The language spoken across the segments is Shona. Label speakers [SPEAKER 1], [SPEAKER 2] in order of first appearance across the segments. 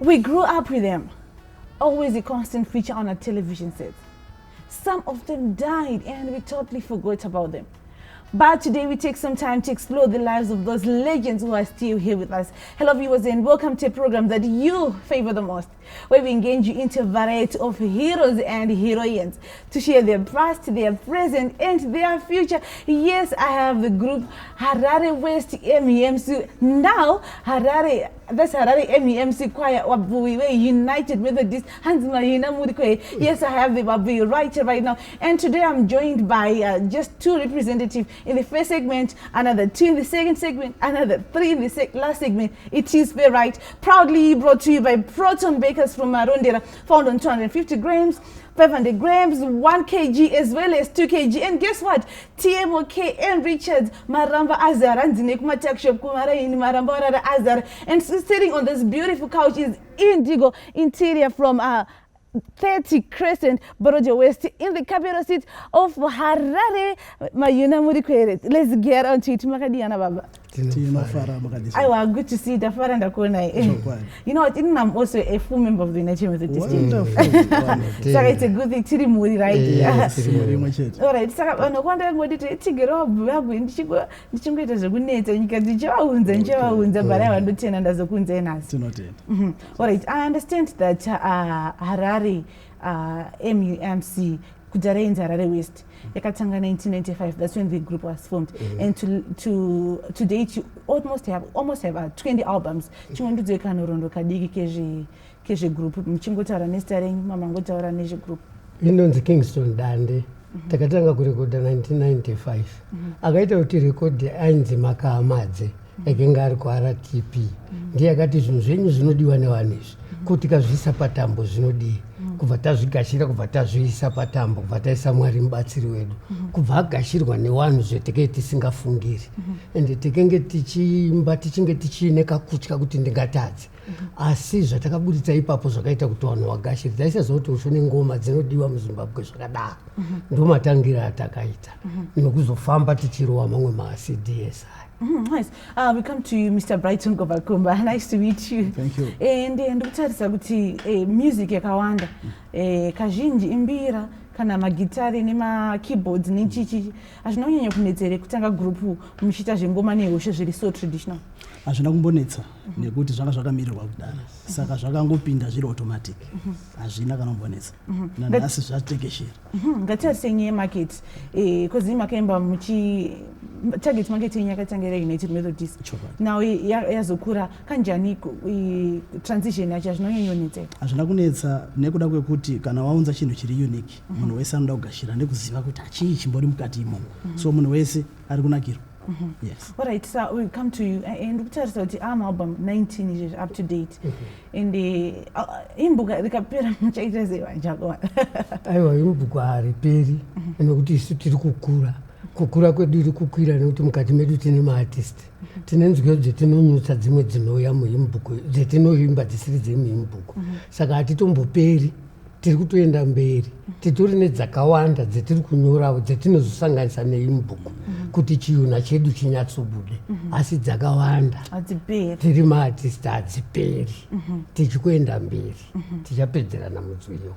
[SPEAKER 1] We grew up with them, always a constant feature on our television sets. Some of them died and we totally forgot about them. But today we take some time to explore the lives of those legends who are still here with us. Hello viewers and welcome to a program that you favor the most, where we engage you into a variety of heroes and heroines to share their past, their present and their future. Yes, I have the group Harare MUMC. Now that's Harare MUMC Choir Vabvuwi, we're United Methodist. Yes, I have the Vabvuwi right now. And today I'm joined by just two representatives. In the first segment, another two in the second segment, another three in the last segment. It is very right. Proudly brought to you by Proton bakers from Marondera, found on 250 grams, 500 grams, 1 kg as well as 2 kg. And guess what? TMOK and Richards, Maramba Azara, and Zinekuma Tech Shop, Kumara in Maramba Azara. And sitting on this beautiful couch is Indigo Interior from 30 Crescent, Borojo West, in the capital city of Harare. Let's get on to it. Good to see the Faranda Kona. You know what? I'm also a full member of the United Methodist Church. So it's a good thing to remove, right?
[SPEAKER 2] Yes.
[SPEAKER 1] All right. So I wonder what it is to get off. We have been to go to get as a good nature and you can do Jones and Jones, but I want to tell and as a good us. All right. I understand that Harare MUMC Kujarenza Harare West. Yakatanga 1995. That's when the group was formed, and to date, you almost have 20 albums. Chimwendu zekano rondo kadigi keje group. Mchingotara nestaring mama ngotara neje group.
[SPEAKER 2] Inonzi Kingston Dande. Takatanga kurekoda 1995. Akaita kuti rekodi ainzi Makamadze ekengari kwa RTP. Ndiye akati zvinhu zvenyu zvinodiwa nevanizvi. Kuti kazvisa patambo zvinodiwa. Kubva tazvigashira, kubva tazviisa patambo, kubva taisa Mwari mubatsiri wedu, kubva agashirwa nevanhu zveteke tisingafungiri, ende tekenge tichiimba tichinge tichiine kakutya kuti ndingatadze, asi zvatakaburitsa ipapo zvakaita kuti vanhu vagashire. Taisaziva kuti ushone ngoma dzinodiwa muZimbabwe zvakadaro. Ndomatangira atakaita nokuzofamba tichirowa mamwe ma-CDS.
[SPEAKER 1] Nice. We come to you, Mr. Brighton Govakumba. Nice to meet you.
[SPEAKER 2] Thank you.
[SPEAKER 1] And ndikutarisa kuti music yakawanda kazhinji imbira kana magitari nema-keyboards nechichi azvinonyanya kunetsere kutanga grupu muchita zvengoma nehosha zviri so traditional.
[SPEAKER 3] Hazvina kumbonetsa nekuti zvanga zvakamirirwa kudara, saka zvakangopinda zviri automatic. Hazvina kana kumbonetsa nanhasi zvatekeshera.
[SPEAKER 1] Ngatitarisa nyaya yemarket because makaimba muchi target market yenyu yakatangira United Methodist. Now yazokura kanjani transition yacho zvinonyanyonetsa?
[SPEAKER 3] Hazvina kunetsa nekuda kwekuti kana waunza chinhu chiri unique munhu wese anoda kugashira nekuziva kuti hachii chimbori mukati imomo, so munhu wese ari kunakirwa. Yes.
[SPEAKER 1] All right, so we come to you and we tell us that our album 19 is up to date. And the imbuga rikapera muchaita sevanjagwa.
[SPEAKER 2] Aiwa imbuga hariperi nekuti isu tiri kukura kwedu iri kukwira nekuti mukati medu tine maartist. Tine nzwiro dzetinonyutsa dzimwe dzinouya muimbugo dzetinoimba dzisiri dzemuimbugo. Saka hatitomboperi, tiri kutoenda mberi. Titori nedzakawanda dzetiri kunyorawo dzetinozosanganisa neimbugo kuti chiyuna chedu chinyatsobude, asi dzakawanda. Tiri maartist hadziperi. Tichikuenda mberi. Tichapedzerana mudzwiyo.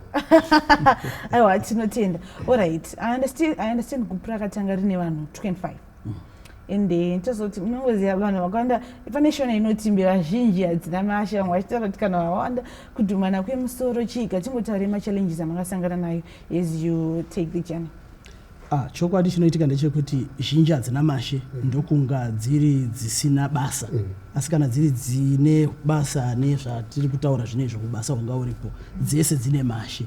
[SPEAKER 1] Aiwa tinotenda. All right. I understand group rakatanga rine vanhu 25. Ende ntozoti munongoziva vanhu vakawanda paneshona inotimbe vazhinji hadzina masha mwachitaura kuti kana wawanda kudhumana kwemusoro chiga tingotaure machallenges amakasangana nayo as you take the journey.
[SPEAKER 3] Chokwadi chinoitika ndechekuti zhinji hadzina mashe ndokunga dziri dzisina basa, asi kana dziri dzine basa nezvatiri kutaura zvinezvo kubasa hunga uripo dzese dzine mashe.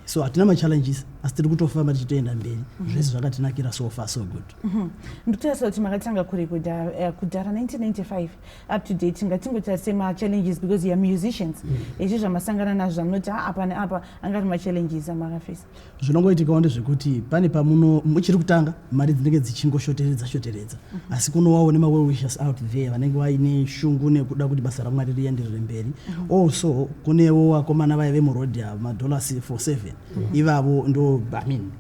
[SPEAKER 3] So hatina machallenges asi tiri kutofamba tichitoenda mberi. Zvese zvakatinakira so far so good.
[SPEAKER 1] Ndikutarisa kuti makatanga kurekodha kudhara 1995 up to date. Ngatingotarise machallenges because you are musicians. Izvi zvamasangana nazvo zvamunoti apa neapa angari machallenges amakafesa.
[SPEAKER 3] Zvinongoitikawo ndezvekuti pane pamuno muchiri kutanga mari dzinenge dzichingoshoteredza, asi kunowawo nema-well wishers out there vanenge vaine shungu nekuda kuti basa raMwari rienderere mberi. Also kunewo vakomana vaya vemurodya $47 ivavo ndo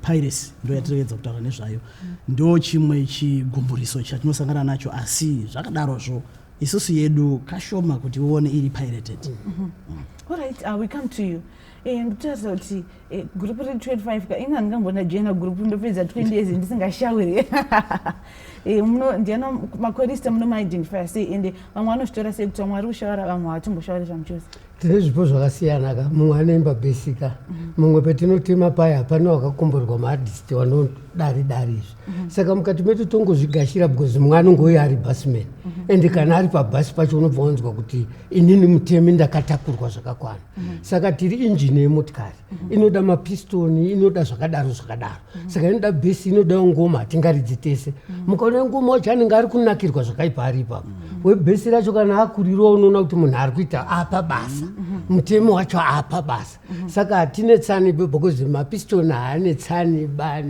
[SPEAKER 3] piracy ndo yatiregedza kutaura nezvayo, ndo chimwe chigumburiso chatinosangana nacho, asi zvakadarozvo isusu yedu kashoma kuti uone iri pirated.
[SPEAKER 1] All right, we come to you. Ndikutaridza kuti group re 25 ina ndingambona joina group ndopedza 20 years ndisingashawiri. Ndiana makorista munomaidentifier sei ende vamwe vanozvitora sei kuti vamwe vari kushawara vamwe havatomboshawari zvamchose.
[SPEAKER 2] Tine zvipo zvakasiyana ka mumwe anoimba bhesika mumwe petinotema paya pane wakakomborerwa maartist vanodari izvi saka mukati medu tongozvigashira because mumwe anongouya ari basman ende kana ari pabhasi pacho unobva wanzwa kuti inini mutemi ndakatakurwa zvakakwana saka tiri injini yemotikari inoda mapistoni inoda zvakadaro saka inoda bhesi inoda ngoma hatingaridzi tese mukaona ngoma wacho anenge ari kunakirwa zvakaipa ari ipapo webhesi racho kana akuriro unoona kuti munhu ari kuita apa basa mutemi wacho apa basa saka hatine tsani because mapistoni haane tsani ba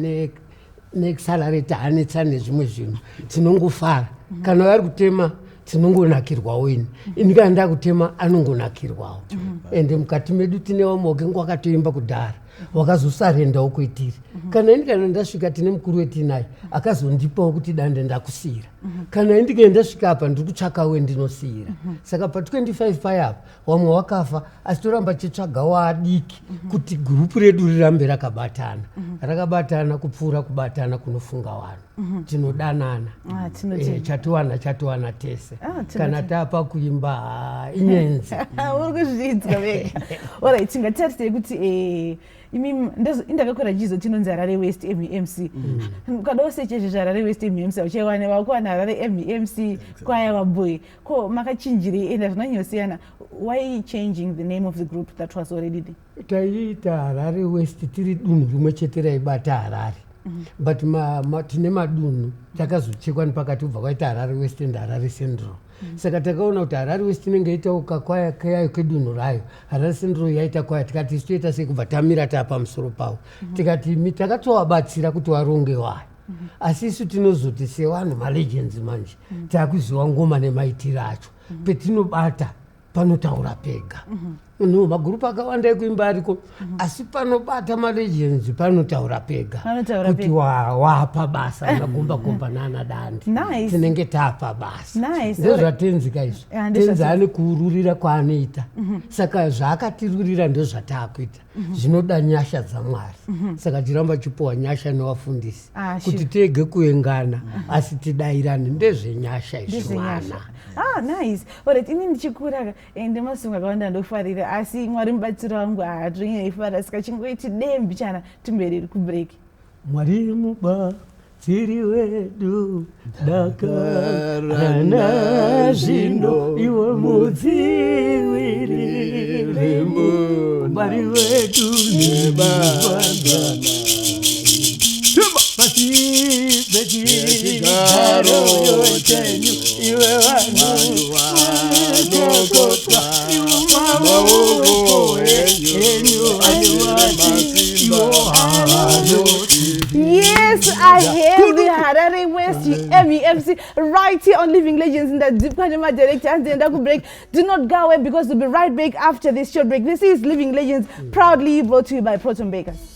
[SPEAKER 2] neaccelerator haane tsani nezvimwe zvinhu tinongofara kana vari kutema tinongonakirwawo ini kana ndakutema anongonakirwawo ende mukati medu tine vamwe wakengu wakatoimba kudhara wakazosarendawo kwetiri kana ini kana ndasvika tine mukuru wetinaye akazondipawo kuti dande ndakusiyira kana indikae ndasvika apa ndiri kutsvaka wendinosiyira saka pa25 payapo vamwe wakafa asi toramba tichitsvagawo adiki kuti gurupu redu rirambe rakabatana kupfuura kubatana kunofunga vanhu tinodanana chatowana tese kana tapa kuimba inyenzi
[SPEAKER 1] uri kuzvidzwa vega. Alright, tingatarisei kuti indakakwira chizo chinonzi Harare West MUMC. Ukadawo sechezvo Harare West MUMC uchiwana wakuwana Harare MUMC Choir Vabvuwi. Ko makachinjirei enda zvinonyosiyana. Why changing the name of the group that was already there?
[SPEAKER 2] Taiita Harare West tiri dunhu rimwe chete raibata Harare. But tine madunhu takazochekwa nepakati kubva kwaita Harare West and Harare Central. Saka takaona kuti Harare West inenge yaita kakwaya kayayo kedunhu rayo Harare Central yaita kwaya tikati toita sei kubva tamira tapamusoro pavo tikati takatovabatsira kuti varonge wayo asi isu tinozoti sevanhu malegends manje taakuziva ngoma nemaitiro acho petinobata panotaura pega magurupu akawanda ekuimba ariko asi panobata malegends panotaura pega kuti wapa basa unagomba nana dandi tinenge tapa basa ndozvatenzika izvo tenzi ane kuururira kwaanoita saka zvaakatirurira ndozvataakuita zvinoda nyasha dzamwari saka tiramba chipowa nyasha nevafundisi kuti tege kuengana asi tidayirane ndezvenyasha izvovana.
[SPEAKER 1] Nice. Alright, ini ndichikura ndemasunga akawanda ndofarira asi Mwari mubatsiro wangu haatonyefara saka chingoiti dembi chana timberi kubreak.
[SPEAKER 2] Mwari mubatsiri wedu dakarana zvino iwe mudzivirire Mwari wedu nebandana chigaro chenyu iwe vanhu vanokotwa maoko enyu
[SPEAKER 1] Yes, I have the Harare West MUMC right here on Living Legends in the Deep Kanema Director and the break. Do not go away because we'll be right back after this short break. This is Living Legends, proudly brought to you by Proton Bakers.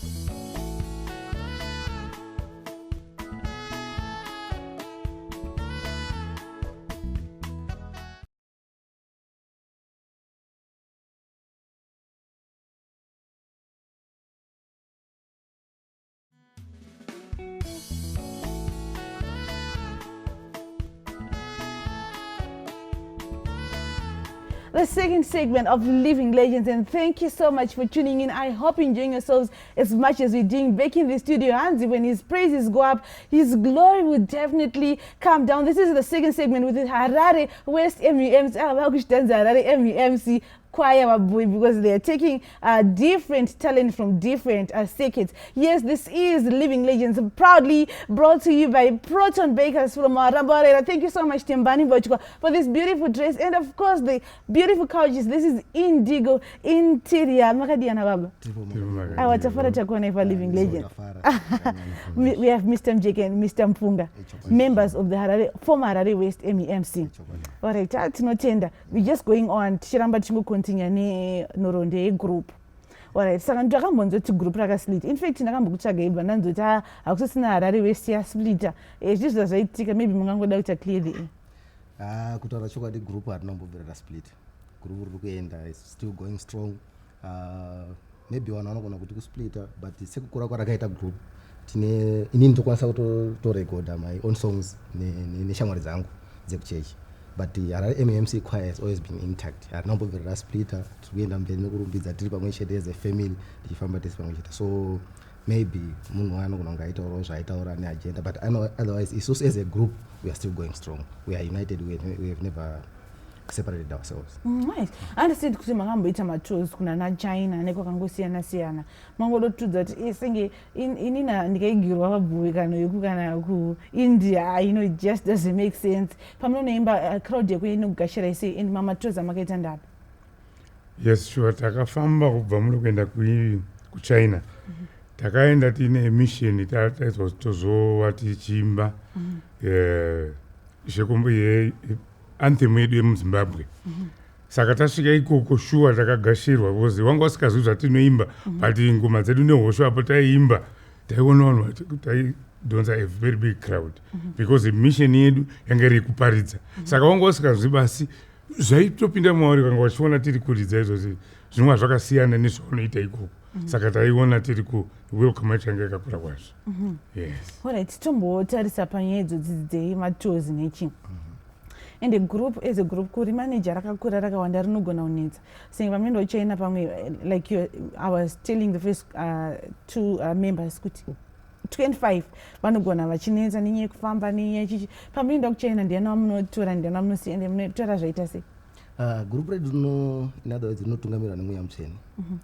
[SPEAKER 1] The second segment of Living Legends, and thank you so much for tuning in. I hope you're enjoying yourselves as much as we're doing back in the studio. Hansi, when his praises go up, his glory will definitely come down. This is the second segment with the Harare West MUMC Choir Vabvuwi, because they are taking different talent from different circuits. Yes, this is Living Legends, proudly brought to you by Proton Bakers from Ramborera. Thank you so much, Tembani Bochko, for this beautiful dress and of course the beautiful couches. This is Indigo Interior. Makadiana Baba. Awatafara takona for Living Legends. We have Mr. Mjeke and Mr. Mpunga, members of the former Harare West MUMC. All right, that's no tender. We're just going on. Chiramba chingu continue noronde group. Alright, saka ndakambonzoti group rakasplit. In fact, ndakambokutsvaga ibva ndanzoti hakusisina Harare West yasplita. Zvizvo zvaitika, maybe mungangoda kuita clear the
[SPEAKER 4] kutaura chokwadi group harinambobvira split. Group riri kuenda is still going strong. Maybe vanhu vanogona kuti kusplita, but sekukura kwarakaita group inini ndokwanisa kutorekodha my own songs neshamwari dzangu dzekuchechi, but Harare MUMC choir has always been intact. Harinambobvira splita, tiri kuenda mberi nekurumbidza tiri pamwe chete as a family tichifamba tisi pamwe chete. So maybe munhu anogona kunge aitaurawo zvaaitaura neagenda, but otherwise isusu as a group we are still going strong. We are united. We have never separated ourselves.
[SPEAKER 1] Right. Understand kuti makamboita matours kuna na China nekwakangosiyana siyana. Mangodotudza kuti senge inina ndikaigirwa Vabvuwi kana yoku kana ku India, it just doesn't make sense. Pamunoimba crowd yako inogashira ise and matours amakaita ndapi?
[SPEAKER 5] Yes, sure. Takafamba kubva muno kuenda kuChina. Takaenda tine mission tozowa tichimba shekombo anthem yedu yemuZimbabwe. Saka tasvika ikoko shuwa takagashirwa because wanga wasikazivi zvatinoimba, but ngoma dzedu nehosho apo taiimba taiona vanhu taidonza a very big crowd because mission yedu yanga iri kuparidza. Saka wanga wasikazivi basi zvaitopinda mauri kanga vachiona tiri kuridza izvozvi zvinova zvakasiyana nezvaunoita ikoko. Saka taiona tiri welcome yacho yanga yakakura kwazvo. Yes.
[SPEAKER 1] Alright, tombotarisa panyaya idzodzi dzematours nechi. And a group as a group kuri manager rakakura rakawanda rinogona kunetsa. Senge pamendo China pamwe, like I was telling the first two members kuti 25 vanogona vachinetsa nenyaya yekufamba nenyaya chichi. Pamendo kuChina ndiana munotora ndiana munosiya ende munotora zvaita sei?
[SPEAKER 4] Group redu in other words rinotungamirwa nemweya mutsvene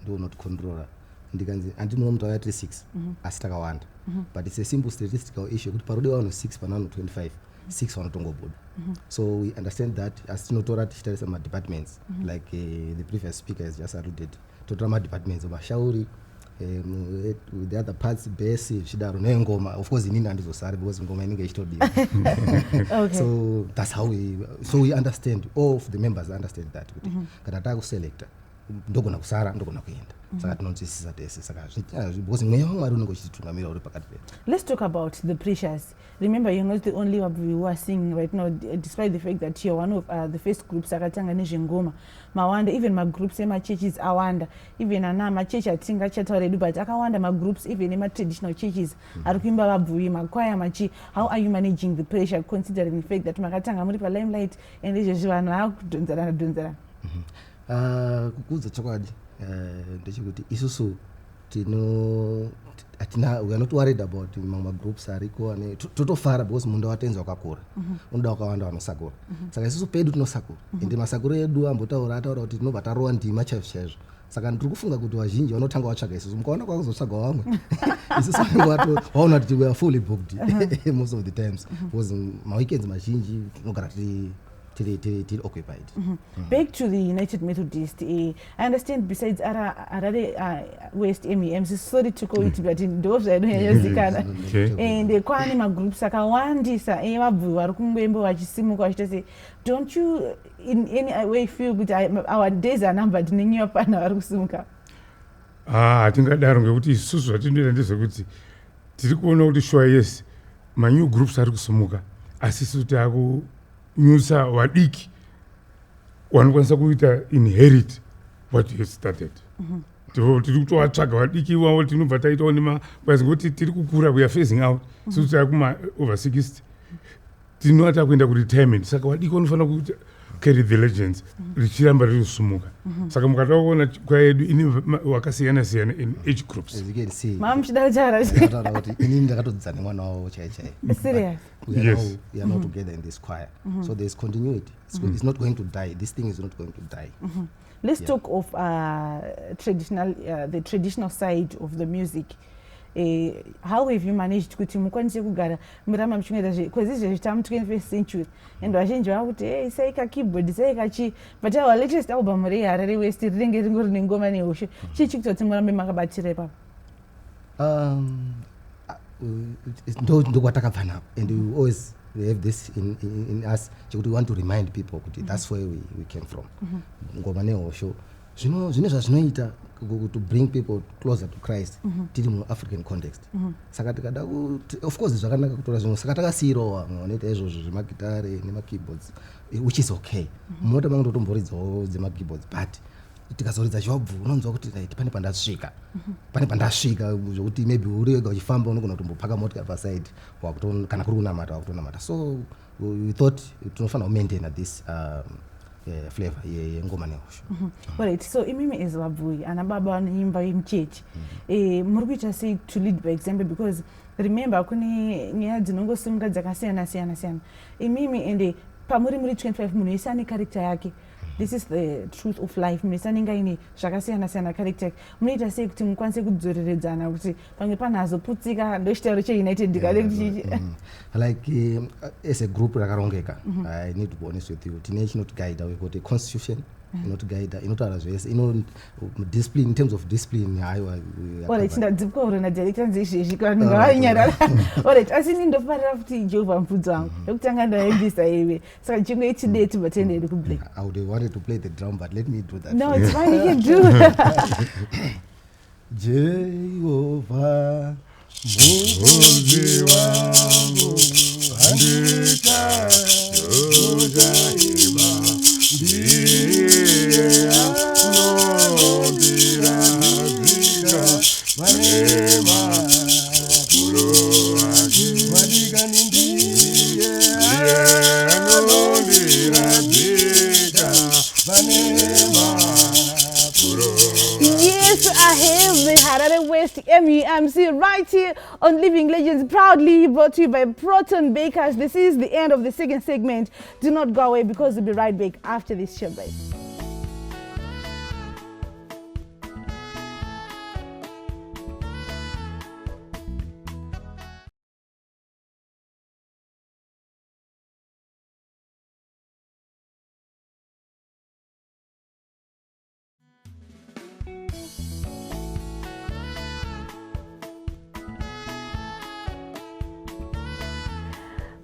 [SPEAKER 4] ndiwo unoticontrola. Ndikanzi handinoona muti vaya 36 asi takawanda, but it's a simple statistical issue kuti parode vanhu 6 pana vanhu 25 6 vanotongobuda. So we understand that as tinotora tichitarisa madepartments like the previous speaker has just alluded, totora madepartments mashauri the other parts base zvidaro nengoma. Of course inini handizosari because ngoma inenge ichitodiwa. So that's how we understand, all of the members understand that kuti kana takuselecta ndogona kusara ndogona kuenda. Saka tinonzwisisa tese saka because mweya waMwari unenge uchitungamira uri pakati pedu.
[SPEAKER 1] Let's talk about the pressures. Remember, you're not the only Vabvuwi who are singing right now, despite the fact that you're one of the first groups akatanga nezvengoma. Mawanda, even my groups churches awanda, even ana church atinga chataredu, but akawanda my groups even my traditional churches ari kuimba Vabvuwi makwaya machi. How are you managing the pressure considering the fact that makatanga muri pa limelight and izvezvi vanhu vakudonzerana?
[SPEAKER 4] Kukudza chokwadi ndechekuti isusu we are not worried about mamwe groups ariko totofara because munda watenzi wakakura unoda wakawanda vanosakura. Saka isusu pedu tinosakura ende masakuro edu ambotaura kuti tinobva tarowa ndima chaizvo chaizvo. Saka ndiri kufunga kuti vazhinji vanotanga vatsvaga isusu, mukaona kwakuzotsvaga vamwe isusu vaona kuti we are fully booked most of the times because maweekends mazhinji tinogara tiri occupied.
[SPEAKER 1] Back to the United Methodist. I understand besides Harare West MUMC, sorry to call it, but in those I don't and the kwane groups akawandisa Vabvuwi vari kungoimba vachisimuka vachita. Don't you in any way feel that our days are numbered nenyuya pana vari kusimuka?
[SPEAKER 5] Hatingadaro ngekuti isusu zvatinoita ndezvekuti tiri kuona kuti sure yes manew groups ari kusimuka, asi isusu takunyusa vadiki vanokwanisa kuita inherit what you have started. Tiri kutovatsvaga vadiki ivavo tinobva taitawo nemabasa ngekuti tiri kukura, we are phasing out. Isusu takuma over 60 tinota kuenda kuretirement, saka vadiki vanofanira kuita carry the legends richiramba riri kusumuka. Saka mukataona kwaya yedu ine wakasiyana siyana in age groups.
[SPEAKER 4] As you can see,
[SPEAKER 1] mama muchidachara
[SPEAKER 4] kuti inini ndakatodzana nemwana wavo chaichai.
[SPEAKER 1] Serious?
[SPEAKER 4] Yes. We are not together in this choir. So there's continuity. It's not going to die. This thing is not going to die.
[SPEAKER 1] Let's talk of the traditional side of the music. How have you managed kuti mukwanise kugara murama muchinoita kwezizve zvitamu 21st century and vazhinji vakuti saika keyboard saika chi, but our latest album rei Harare West rinenge ringori nengoma nehosho chii chikutoti murambe makabatira ipapo?
[SPEAKER 4] Ndokwatakabva napo, and we always have this in us chekuti we want to remind people kuti that's where we came from. Ngoma nehosho zvine zvazvinoita to bring people closer to Christ tiri muAfrican context. Saka tikada of course zvakanaka kutora zvimwe, saka takasiyirawo vamwe vanoita izvozvo zvemagitare nemakeyboards, which is okay. Munota mangu totomboridzawo dzema-keyboards, but tikazoridza Jobvu unonzwa kuti pane pandasvika, pane pandasvika zvokuti maybe uri wega uchifamba unogona kutombopaka motikari paside kana kuri kunamata wakutonamata. So we thought tinofanira kumaintaina this flavor yengoma nehosho.
[SPEAKER 1] Alright, so imimi as Vabvuwi ana baba vanoimba yemuchechi, muri kuita sei to lead by example? Because remember kune nyaya dzinongosimuka dzakasiyana siyana. Imimi ende pamuri 25 munhu wese ane character yake. This is the truth of life. Munhu wese anenge aine zvakasiyana character yake. Munoita sei kuti mukwanise kudzoreredzana kuti pamwe panazoputsika ndochitauro cheUnited ndikade kuti
[SPEAKER 4] like as a group rakarongeka, I need to be honest with you, tine chinotigaida, we got a constitution inotigaida, inotaura zvese, discipline, in terms of discipline haiwa.
[SPEAKER 1] Alright, ndadzipwa na director nzizvi kana ngavanyara. Alright, asi nindofarira kuti Jehovah mfudzi wangu yokutanga ndaendisa iwe, saka chimwe ichideti batendere kuplay.
[SPEAKER 4] I would have wanted to play the drum, but let me do that.
[SPEAKER 1] No, it's fine, you can do.
[SPEAKER 4] Jehovah mfudzi wangu andika yojaima ndiye anondirazika vanema puro vadika nindiye anondirazika vanema puro.
[SPEAKER 1] Yes, I have the Harare West MUMC right here on Living Legends, proudly brought to you by Proton Bakers. This is the end of the second segment. Do not go away because we'll be right back after this short break.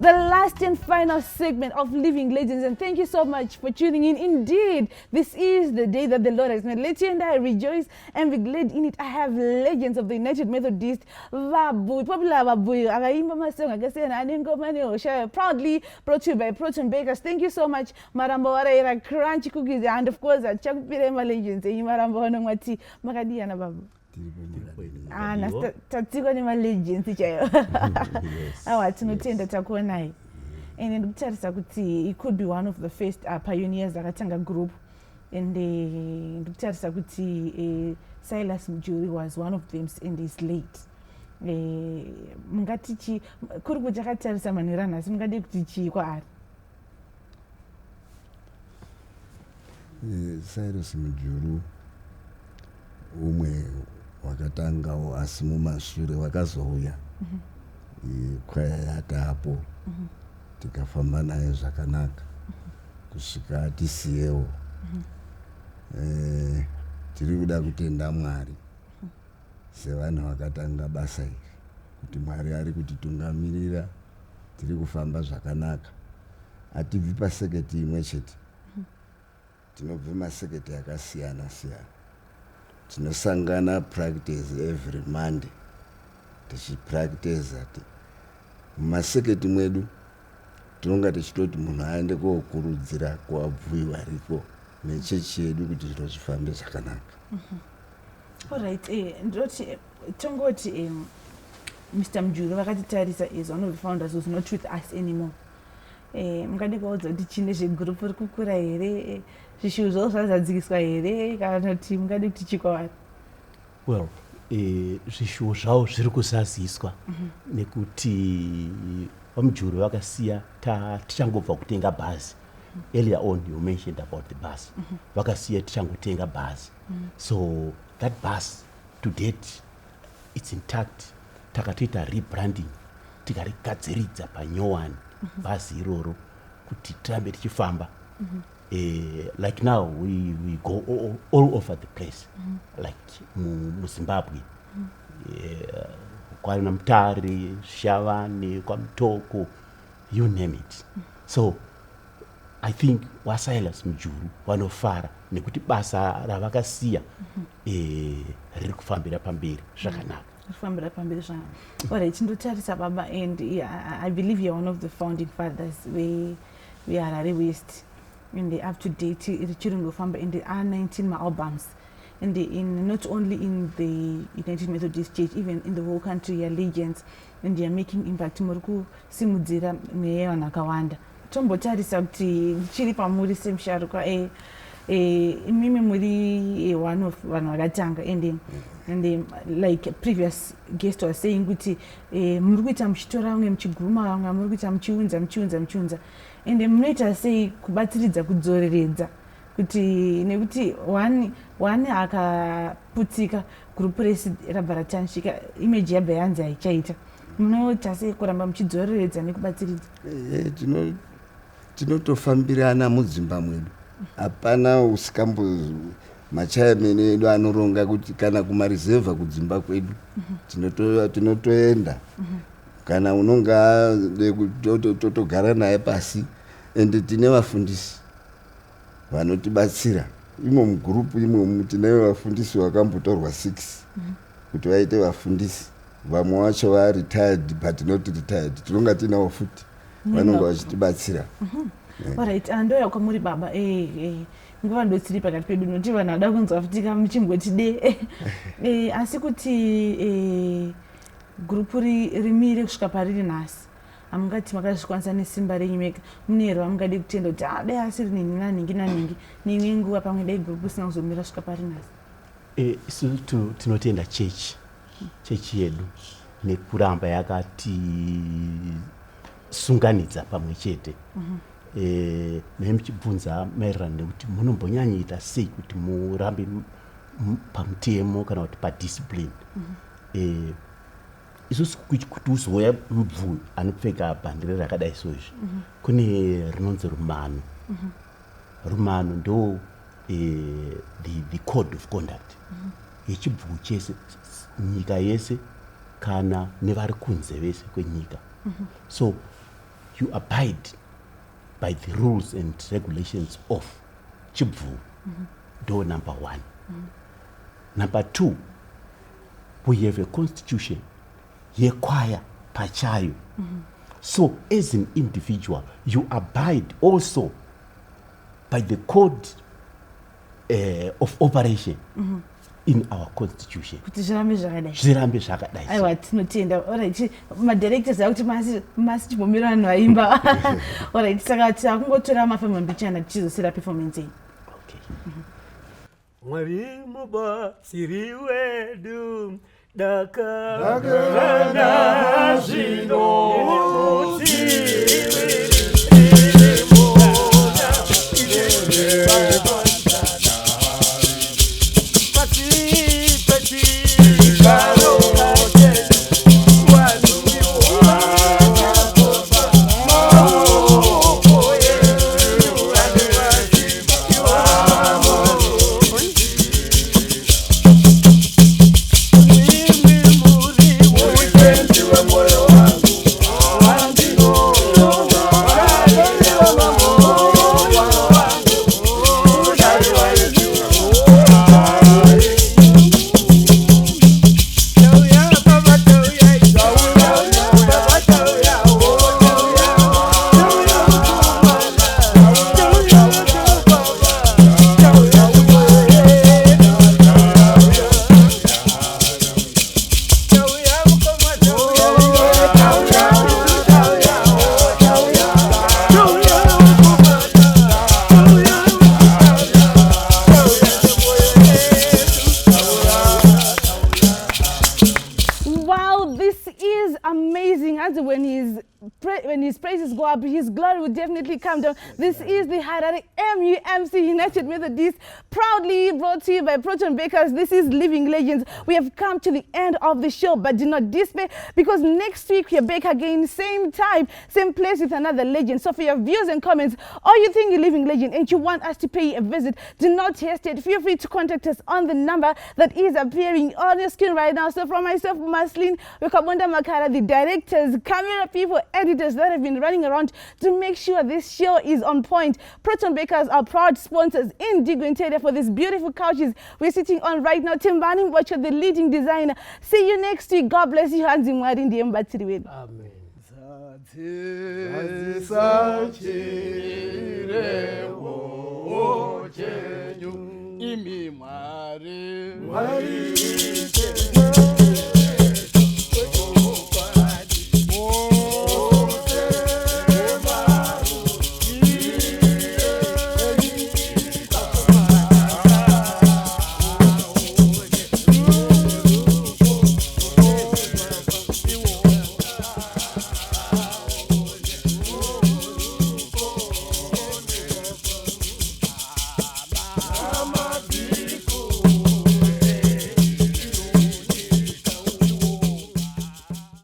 [SPEAKER 1] The last and final segment of Living Legends, and thank you so much for tuning in. Indeed, this is the day that the Lord has made. Let you and I rejoice and be glad in it. I have legends of the United Methodist Vabvuwi, popular Vabvuwi, akaimba masonga akasiyana anengoma nehosha, proudly brought to you by Proton Bakers. Thank you so much, Maramba waraira crunchy cookies, and of course achakupira legends enyi Maramba vanomwati makadiyana babu. Tatsiko nemalegends chayo. Awa tinotenda takuonai. And ndikutarisa kuti he could be one of the first pioneers akatanga group, and ndikutarisa kuti Silas Mujuri was one of them and is late. Mungatichi kuri kuti akatarisa manhero anhasi mungade kuti chii kwaari?
[SPEAKER 6] Silas Mujuru umwe wakatangawo asi mumashure wakazouya kwaya yatapo tikafamba naye zvakanaka kusvika tisiyewo. Tiri kuda kutenda Mwari sevanhu vakatanga basa iri kuti Mwari ari kutitungamirira, tiri kufamba zvakanaka. Hatibvi paseketi imwe chete, tinobve maseketi akasiyana siyana. Tinosangana practice every Monday, tichipractice ati mumaseketi mwedu tinonga tichitoti munhu aende kookurudzira kuVabvuwi variko nechechi yedu kuti zviro zvifambe zvakanaka.
[SPEAKER 1] Alright, ndoti tongoti Mr. Mujuru vakatitarisa is one of the founders who's not with us anymore. Mungade kuudza kuti chine zvegroup uri kukura here, zvishuwo zvavo zvazadzikiswa here kana kuti mungade kuti chikwavari?
[SPEAKER 7] Well, zvishuwo zvavo zviri kuzadziswa nekuti vaMujuru vakasiya tichangobva kutenga bhazi. Earlier on you mentioned about the bus. Vakasiya tichangotenga bhazi. So that bus to date it's intact. Takatoita rebranding, tikarigadziridza panyowani bhazi iroro kuti tirambe tichifamba. Like now we go all over the place, like muZimbabwe, kwaNamtare, Shavane, kwaMtoko, you name it. So I think waSilas Mujuru vanofara nekuti basa ravakasiya riri kufambira pamberi zvakanaka.
[SPEAKER 1] Alright, chindotarisa baba, and I believe you're one of the founding fathers we Harare West in the up to date Chirungofamba in the R19 albums. In not only in the United Methodist Church, even in the whole country, are legends, and they are making impact. Muruku simudzira neyewa nakawanda. Tombotarisa kuti chiri pamuri semusharukwa imimi muri one of vanhu vakatanga, and like previous guest was saying kuti muri kuita muchitora vamwe muchiguruma vamwe muri kuita muchiunza and munoita sei kubatsiridza kudzoreredza kuti nekuti one akaputsika gurupu rese rabva ratanshika image yabva yanzi haichaita. Munoita sei kuramba muchidzoreredza nekubatsiridza?
[SPEAKER 6] Tinotofambirana mudzimba mwedu, hapana machayameni edu anoronga kuti kana kumarizevha kudzimba kwedu tinotoenda, kana unonga totogara naye pasi, ende tine vafundisi vanotibatsira. Imo mugurupu imo tine vafundisi vakambotorwa 6 kuti vaite vafundisi, vamwe vacho retired but not retired, tinonga tinavo futi vanonga vachitibatsira.
[SPEAKER 1] Alright, ndoya kwamuri baba, nguva ndotsiri pakati pedu noti vanhu vada kunzwa futika muchingotide asi kuti gurupu rimire kusvika pariri nhasi, hamungati makazvikwanisa nesimba renyu mega, mune here vamungade kutenda kuti dai asiri nini nanhingi neimwe nguva pamwe dai gurupu isina kuzomira kusvika pari nhasi?
[SPEAKER 7] Isusu tinotenda chechi yedu nekuramba yakati sunganidza pamwe chete. Nemuchibvunza maererano nekuti munombonyanyaita sei kuti murambe pamutemo kana kuti padiscipline. Isusu kuti uzouya mubvuwi anopfeka bhandira rakadai soizvi, kune rinonzi rumano. Rumano ndo the code of conduct yechibvuwi chese, nyika yese kana nevari kunze vese kwenyika. So you abide by the rules and regulations of Chibvu. Door number 1. Number 2, we have a constitution, ye choir pachayo. So as an individual, you abide also by the code of operation in our constitution.
[SPEAKER 1] Kuti zvirambe zvakadai.
[SPEAKER 7] Zvirambe zvakadai.
[SPEAKER 1] Aiwa, tinotenda. Alright, madirectors akuti masi chimbomira vanhu vaimba. Alright, saka takungotora mafemo mbichana tichizosira performance iyi.
[SPEAKER 7] Okay.
[SPEAKER 2] Mwari mubatsiri wedu dakarana zvino
[SPEAKER 1] when his praises go up, his glory will definitely come down. This is the Harare MUMC United Methodist, proudly brought to you by Proton Bakers. This is Living Legends. We have come to the end of the show, but do not despair, because next week we are back again, same time, same place with another legend. So for your views and comments, or you think you're Living Legend and you want us to pay a visit, do not hesitate. Feel free to contact us on the number that is appearing on your screen right now. So from myself, Maslin, Wekabonda Makara, the directors, camera people, editors, coordinators that have been running around to make sure this show is on point. Proton Bakers are proud sponsors in Digwenteria for these beautiful couches we're sitting on right now. Timbani Mwacho, the leading designer. See you next week. God bless you. Hanzi Mwari ndiye mbatsiri wedu.
[SPEAKER 2] Amen.
[SPEAKER 8] Imi Mwari